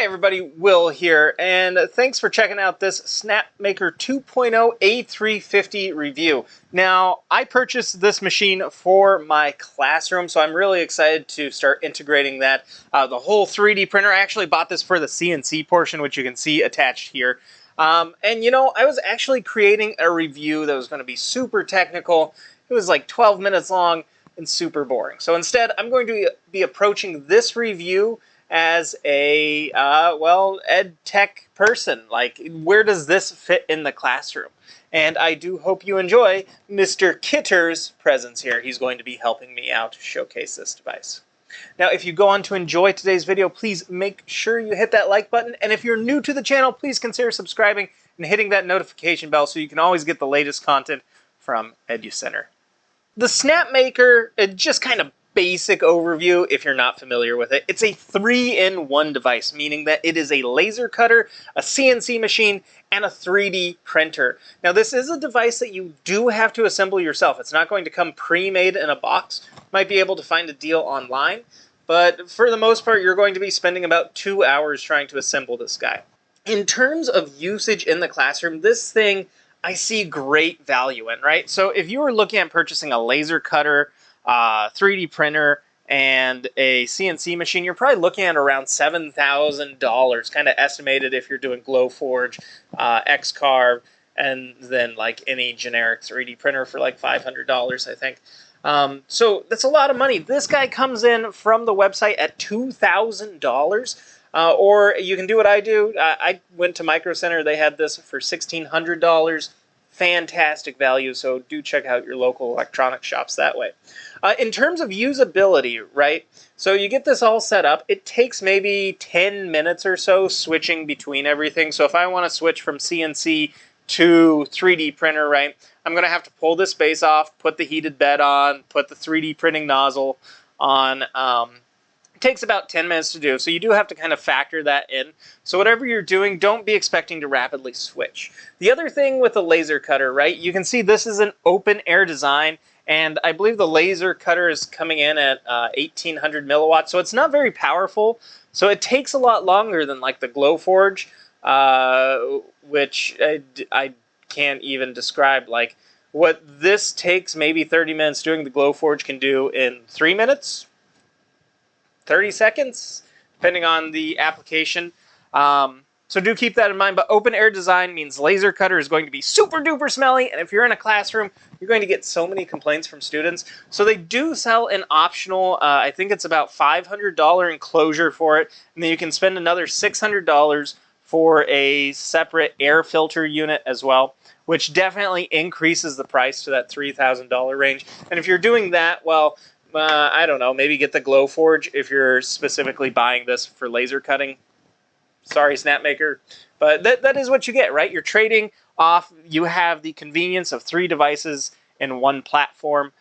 everybody, Will here, and thanks for checking out this Snapmaker 2.0 A350 review. Now, I purchased this machine for my classroom, so I'm really excited to start integrating that. The whole 3D printer, I actually bought this for the CNC portion, which you can see attached here. And you know, I was actually creating a review that was going to be super technical. It was like 12 minutes long and super boring. So instead, I'm going to be approaching this review as a, well, EdTech person. Like, where does this fit in the classroom? And I do hope you enjoy Mr. Kitter's presence here. He's going to be helping me out to showcase this device. Now, if you go on to enjoy today's video, please make sure you hit that like button. And if you're new to the channel, please consider subscribing and hitting that notification bell so you can always get the latest content from EduCenter. The Snapmaker, just kind of basic overview if you're not familiar with it. It's a 3-in-1 device, meaning that it is a laser cutter, a CNC machine, and a 3D printer. Now, this is a device that you do have to assemble yourself. It's not going to come pre-made in a box. You might be able to find a deal online, but for the most part, you're going to be spending about 2 hours trying to assemble this guy. In terms of usage in the classroom, this thing I see great value in, right? So if you were looking at purchasing a laser cutter, 3D printer, and a CNC machine, you're probably looking at around $7,000, kind of estimated if you're doing Glowforge, Xcarve, and then like any generic 3D printer for like $500, I think. So that's a lot of money. This guy comes in from the website at $2,000. Or you can do what I do. I went to Micro Center. They had this for $1,600. Fantastic value, so do check out your local electronics shops that way. In terms of usability, right, so you get this all set up. It takes maybe 10 minutes or so switching between everything. So if I want to switch from CNC to 3D printer, right, I'm going to have to pull this base off, put the heated bed on, put the 3D printing nozzle on. It takes about 10 minutes to do, so you do have to kind of factor that in. So whatever you're doing, don't be expecting to rapidly switch. The other thing with the laser cutter, right, you can see this is an open air design, and I believe the laser cutter is coming in at 1800 milliwatts, so it's not very powerful. So it takes a lot longer than like the Glowforge, which I can't even describe. Like what this takes maybe 30 minutes doing, the Glowforge can do in 3 minutes. 30 seconds, depending on the application. So do keep that in mind. But open air design means laser cutter is going to be super duper smelly. And if you're in a classroom, you're going to get so many complaints from students. So they do sell an optional, I think it's about $500 enclosure for it. And then you can spend another $600 for a separate air filter unit as well, which definitely increases the price to that $3,000 range. And if you're doing that, well, I don't know, maybe get the Glowforge if you're specifically buying this for laser cutting. Sorry, Snapmaker. But that is what you get, right? You're trading off, you have the convenience of 3 devices in one platform.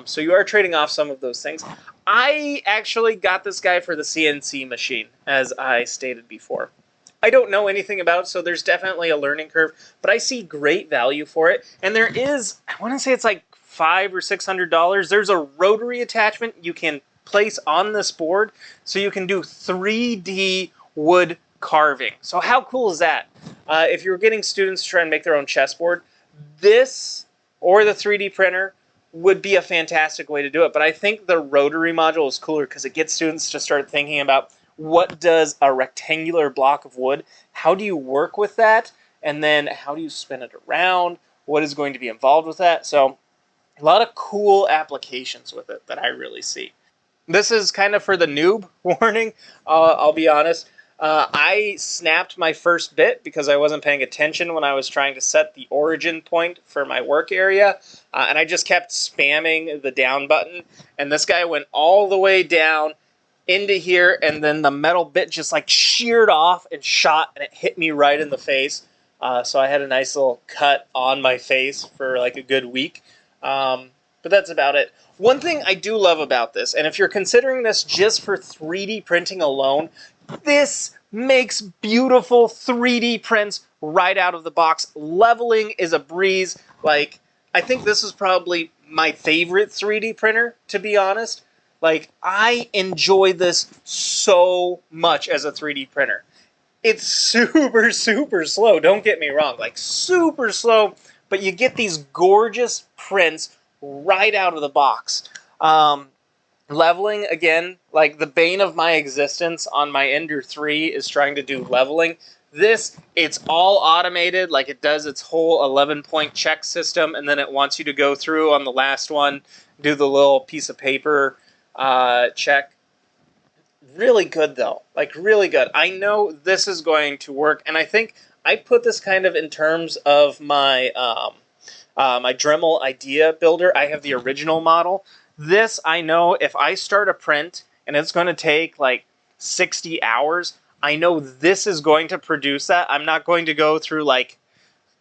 So you are trading off some of those things. I actually got this guy for the CNC machine, as I stated before. I don't know anything about it, so there's definitely a learning curve, but I see great value for it. And there is, I want to say it's like $500 or $600. There's a rotary attachment you can place on this board so you can do 3D wood carving. So how cool is that? If you're getting students to try and make their own chessboard, this or the 3D printer would be a fantastic way to do it. But I think the rotary module is cooler because it gets students to start thinking about what does a rectangular block of wood, how do you work with that, and then how do you spin it around, what is going to be involved with that. So a lot of cool applications with it that I really see. This is kind of for the noob warning, I'll be honest. I snapped my first bit because I wasn't paying attention when I was trying to set the origin point for my work area. And I just kept spamming the down button. And this guy went all the way down into here. And then the metal bit just like sheared off and shot. And it hit me right in the face. So I had a nice little cut on my face for like a good week. But that's about it. One thing I do love about this, and if you're considering this just for 3D printing alone, this makes beautiful 3D prints right out of the box. Leveling is a breeze. Like, I think this is probably my favorite 3D printer, to be honest. Like, I enjoy this so much as a 3D printer. It's super, super slow, don't get me wrong, like super slow, but you get these gorgeous prints right out of the box. Leveling, again, like the bane of my existence on my Ender 3 is trying to do leveling. This, it's all automated, like it does its whole 11-point check system, and then it wants you to go through on the last one, do the little piece of paper check. Really good, though. Like, really good. I know this is going to work, and I think I put this kind of in terms of my my Dremel Idea Builder. I have the original model. This, I know if I start a print and it's going to take like 60 hours, I know this is going to produce that. I'm not going to go through like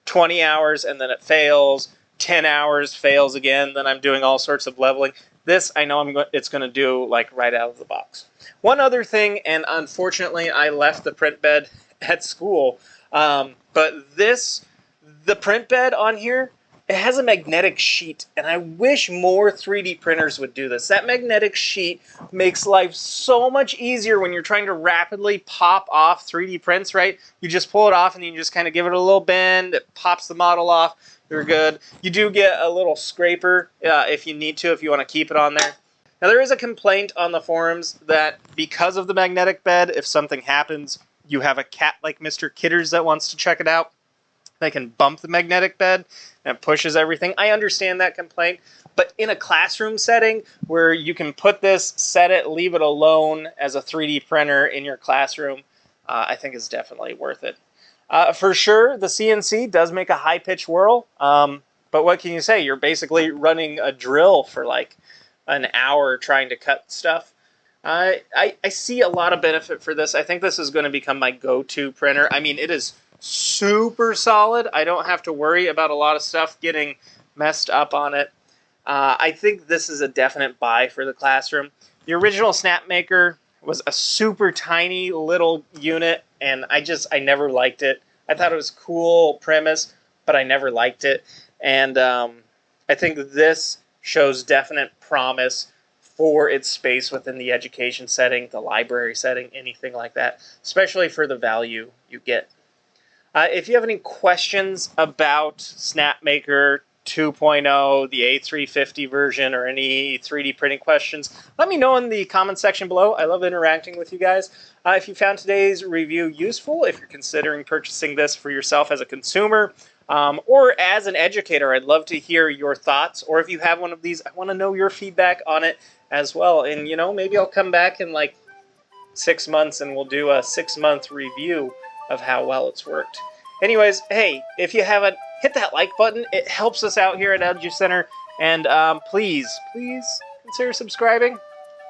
20 hours and then it fails, 10 hours, fails again, then I'm doing all sorts of leveling. This, I know it's going to do like right out of the box. One other thing, and unfortunately I left the print bed at school, but the print bed on here, it has a magnetic sheet, and I wish more 3D printers would do this. That magnetic sheet makes life so much easier when you're trying to rapidly pop off 3D prints, right? You just pull it off and you just kind of give it a little bend, it pops the model off, you're good. You do get a little scraper if you need to, if you want to keep it on there. Now, there is a complaint on the forums that because of the magnetic bed, if something happens, you have a cat like Mr. Kitters that wants to check it out, they can bump the magnetic bed and it pushes everything. I understand that complaint, but in a classroom setting where you can put this, set it, leave it alone as a 3D printer in your classroom, I think is definitely worth it. For sure, the CNC does make a high-pitch whirl, but what can you say? You're basically running a drill for like an hour trying to cut stuff. I see a lot of benefit for this. I think this is going to become my go-to printer. I mean, it is super solid. I don't have to worry about a lot of stuff getting messed up on it. I think this is a definite buy for the classroom. The original Snapmaker was a super tiny little unit, and I never liked it. I thought it was a cool premise, but I never liked it. And I think this shows definite promise for its space within the education setting, the library setting, anything like that, especially for the value you get. If you have any questions about Snapmaker 2.0, the A350 version, or any 3D printing questions, let me know in the comment section below. I love interacting with you guys. If you found today's review useful, if you're considering purchasing this for yourself as a consumer, or as an educator, I'd love to hear your thoughts. Or if you have one of these, I want to know your feedback on it as well. And, you know, maybe I'll come back in like 6 months and we'll do a 6-month review of how well it's worked. Anyways, hey, if you haven't, hit that like button. It helps us out here at Edu Center. And please consider subscribing.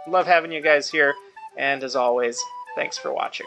Love having you guys here. And as always, thanks for watching.